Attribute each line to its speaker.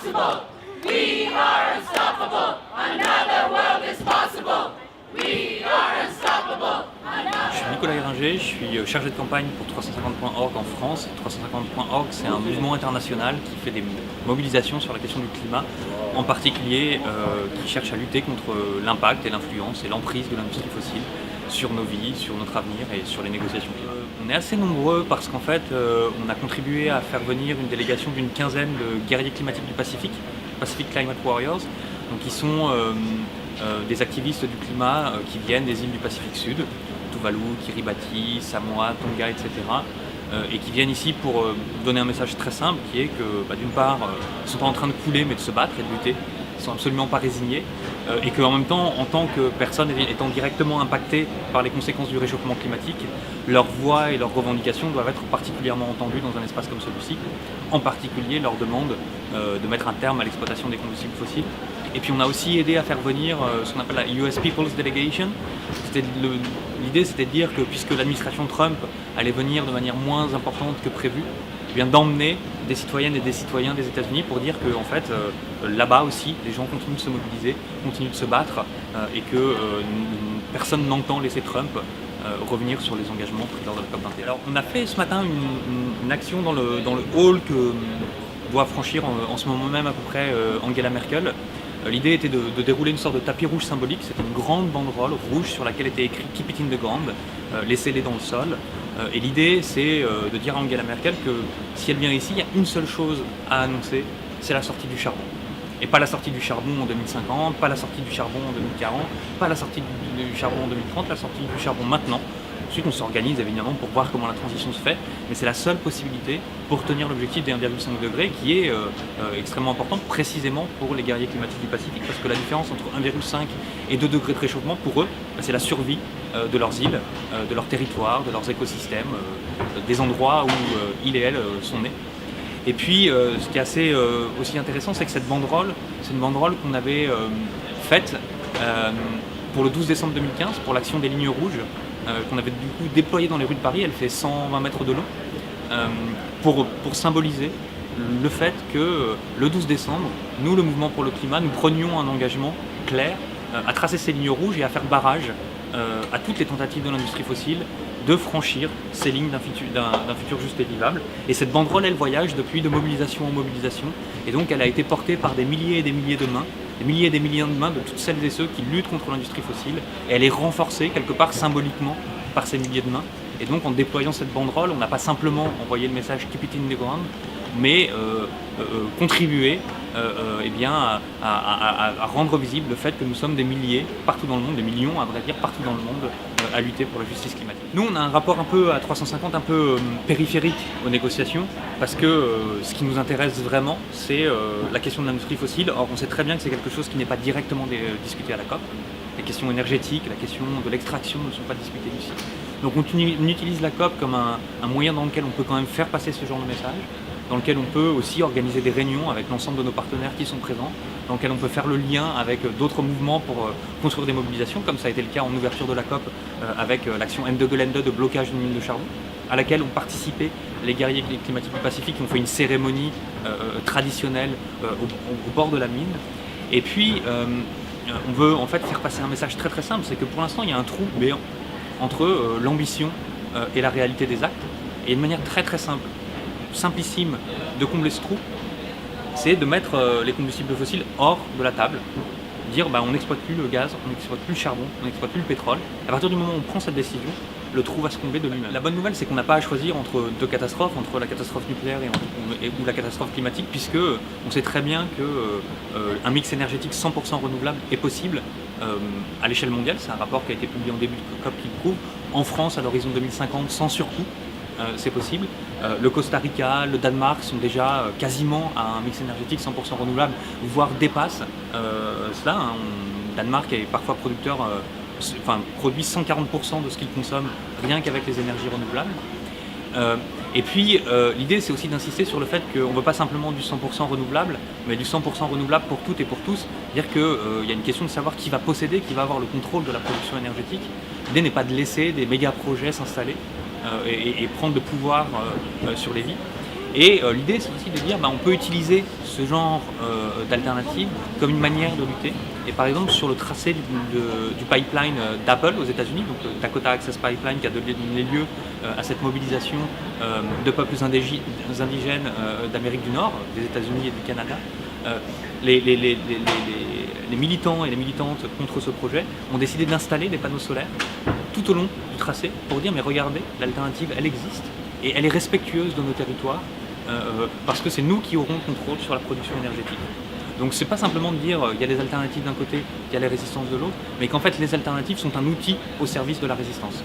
Speaker 1: impossible. We are unstoppable. Another world is possible. We are unstoppable.
Speaker 2: Je suis Nicolas Héringer, je suis chargé de campagne pour 350.org en France. 350.org, c'est un mouvement international qui fait des mobilisations sur la question du climat, en particulier qui cherche à lutter contre l'impact et l'influence et l'emprise de l'industrie fossile sur nos vies, sur notre avenir et sur les négociations climatiques. On est assez nombreux parce qu'en fait, on a contribué à faire venir une délégation d'une quinzaine de guerriers climatiques du Pacifique, Pacific Climate Warriors, donc qui sont des activistes du climat qui viennent des îles du Pacifique Sud, Tuvalu, Kiribati, Samoa, Tonga, etc. Et qui viennent ici pour donner un message très simple qui est que d'une part, ils ne sont pas en train de couler mais de se battre et de lutter, ils ne sont absolument pas résignés et qu'en même temps, en tant que personnes étant directement impactées par les conséquences du réchauffement climatique, leurs voix et leurs revendications doivent être particulièrement entendues dans un espace comme celui-ci, en particulier leur demande de mettre un terme à l'exploitation des combustibles fossiles. Et puis on a aussi aidé à faire venir ce qu'on appelle la US People's Delegation. L'idée c'était de dire que puisque l'administration Trump allait venir de manière moins importante que prévu, d'emmener des citoyennes et des citoyens des États-Unis pour dire que en fait, là-bas aussi, les gens continuent de se mobiliser, continuent de se battre et que personne n'entend laisser Trump revenir sur les engagements pris lors de la COP21. Alors on a fait ce matin une action dans le hall que doit franchir en ce moment même à peu près Angela Merkel. L'idée était de dérouler une sorte de tapis rouge symbolique. C'était une grande banderole rouge sur laquelle était écrit « Keep it in the ground », laissez-les dans le sol. Et l'idée, c'est de dire à Angela Merkel que si elle vient ici, il y a une seule chose à annoncer, c'est la sortie du charbon. Et pas la sortie du charbon en 2050, pas la sortie du charbon en 2040, pas la sortie du charbon en 2030, la sortie du charbon maintenant. Ensuite, on s'organise évidemment pour voir comment la transition se fait, mais c'est la seule possibilité pour tenir l'objectif des 1,5 degrés qui est extrêmement important précisément pour les guerriers climatiques du Pacifique, parce que la différence entre 1,5 et 2 degrés de réchauffement pour eux, c'est la survie de leurs îles, de leurs territoires, de leurs écosystèmes, des endroits où ils et elles sont nés. Et puis, ce qui est assez aussi intéressant, c'est que cette banderole, c'est une banderole qu'on avait faite pour le 12 décembre 2015, pour l'action des lignes rouges, qu'on avait du coup déployée dans les rues de Paris. Elle fait 120 mètres de long, pour symboliser le fait que le 12 décembre, nous, le Mouvement pour le climat, nous prenions un engagement clair à tracer ces lignes rouges et à faire barrage à toutes les tentatives de l'industrie fossile de franchir ces lignes d'un futur juste et vivable. Et cette banderole, elle voyage depuis de mobilisation en mobilisation, et donc elle a été portée par des milliers et des milliers de mains, des milliers et des milliers de mains de toutes celles et ceux qui luttent contre l'industrie fossile, et elle est renforcée quelque part symboliquement par ces milliers de mains. Et donc en déployant cette banderole, on n'a pas simplement envoyé le message « Keep it in the ground », mais contribuer à rendre visible le fait que nous sommes des milliers partout dans le monde, des millions à vrai dire partout dans le monde, à lutter pour la justice climatique. Nous on a un rapport un peu à 350, un peu périphérique aux négociations, parce que ce qui nous intéresse vraiment c'est la question de l'industrie fossile. Or on sait très bien que c'est quelque chose qui n'est pas directement discuté à la COP. Les questions énergétiques, la question de l'extraction ne sont pas discutées ici. Donc on utilise la COP comme un moyen dans lequel on peut quand même faire passer ce genre de message, dans lequel on peut aussi organiser des réunions avec l'ensemble de nos partenaires qui sont présents, dans lequel on peut faire le lien avec d'autres mouvements pour construire des mobilisations, comme ça a été le cas en ouverture de la COP avec l'action Ende Gelände de blocage d'une mine de charbon, à laquelle ont participé les guerriers climatiques du Pacifique qui ont fait une cérémonie traditionnelle au bord de la mine. Et puis on veut en fait faire passer un message très très simple, c'est que pour l'instant il y a un trou béant entre l'ambition et la réalité des actes, et une manière très très simplissime de combler ce trou, c'est de mettre les combustibles fossiles hors de la table, dire on n'exploite plus le gaz, on n'exploite plus le charbon, on n'exploite plus le pétrole. À partir du moment où on prend cette décision, le trou va se combler de lui-même. La bonne nouvelle, c'est qu'on n'a pas à choisir entre deux catastrophes, entre la catastrophe nucléaire ou la catastrophe climatique, puisque on sait très bien qu'un mix énergétique 100% renouvelable est possible à l'échelle mondiale. C'est un rapport qui a été publié en début de COP qui le prouve. En France, à l'horizon 2050, sans surcoût, c'est possible. Le Costa Rica, le Danemark sont déjà quasiment à un mix énergétique 100% renouvelable, voire dépassent cela. Le Danemark est parfois producteur, produit 140% de ce qu'il consomme rien qu'avec les énergies renouvelables. Et puis l'idée c'est aussi d'insister sur le fait qu'on ne veut pas simplement du 100% renouvelable, mais du 100% renouvelable pour toutes et pour tous. C'est-à-dire qu'il y a une question de savoir qui va posséder, qui va avoir le contrôle de la production énergétique. L'idée n'est pas de laisser des méga projets s'installer et prendre le pouvoir sur les vies. Et l'idée, c'est aussi de dire on peut utiliser ce genre d'alternative comme une manière de lutter. Et par exemple, sur le tracé du pipeline d'Apple aux États-Unis, donc le Dakota Access Pipeline qui a donné lieu à cette mobilisation de peuples indigènes d'Amérique du Nord, des États-Unis et du Canada, les militants et les militantes contre ce projet ont décidé d'installer des panneaux solaires tout au long du tracé pour dire mais regardez, l'alternative elle existe et elle est respectueuse de nos territoires parce que c'est nous qui aurons le contrôle sur la production énergétique. Donc c'est pas simplement de dire il y a des alternatives d'un côté, il y a les résistances de l'autre, mais qu'en fait les alternatives sont un outil au service de la résistance.